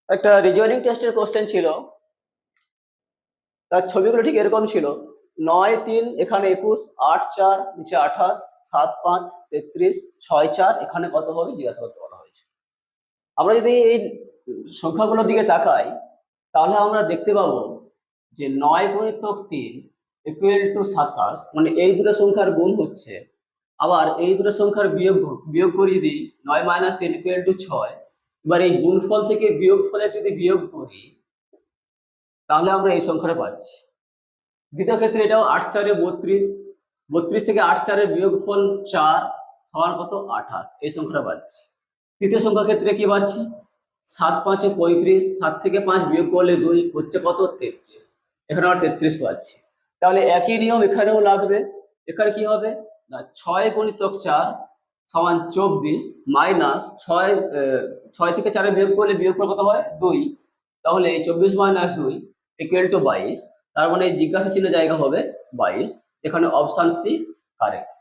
একটা রিজনিং টেস্টের কোশ্চেন ছিল, তার ছবিগুলো ঠিক এরকম ছিল। 9 3 এখানে 21, 8 4 নিচে 28, 7 5 33, 6 4 এখানে কত হবে জিজ্ঞাসা করতে বলা হয়েছে। আমরা যদি এই সংখ্যাগুলোর দিকে তাকাই, তাহলে আমরা দেখতে পাবো যে 9 × 3 = 27, মানে এই দুটো সংখ্যার গুণ হচ্ছে। আবার এই দুটো সংখ্যার বিয়োগ বিয়োগ করি যদি 9 - 3 = 6। এবার এই গুণফল থেকে বিয়োগফলের যদি বিয়োগ করি, তাহলে আমরা এই সংখ্যাটা পাচ্ছি। দ্বিতীয় ক্ষেত্রে এটাও 8 4 32, 32 থেকে 8 4 বিয়োগফল 4 সমান কত 28, এই সংখ্যাটা পাচ্ছি। তৃতীয় সংখ্যার ক্ষেত্রে কি পাচ্ছি 7 5 35, 7 থেকে 5 বিয়োগ করলে 2 হচ্ছে কত 33, এখানে আমরা 33 পাচ্ছি। তাহলে একই নিয়ম এখানেও লাগবে। এখানে কি হবে না 6 × 4 সমান 24 মাইনাস 6 থেকে 4 বিয়োগ করলে বিয়োগফল কত হয় 2, তাহলে 24 - 2 = 22। তার মানে জিজ্ঞাসা চিহ্ন জায়গা হবে 22। এখানে অপশন সি কারেক্ট।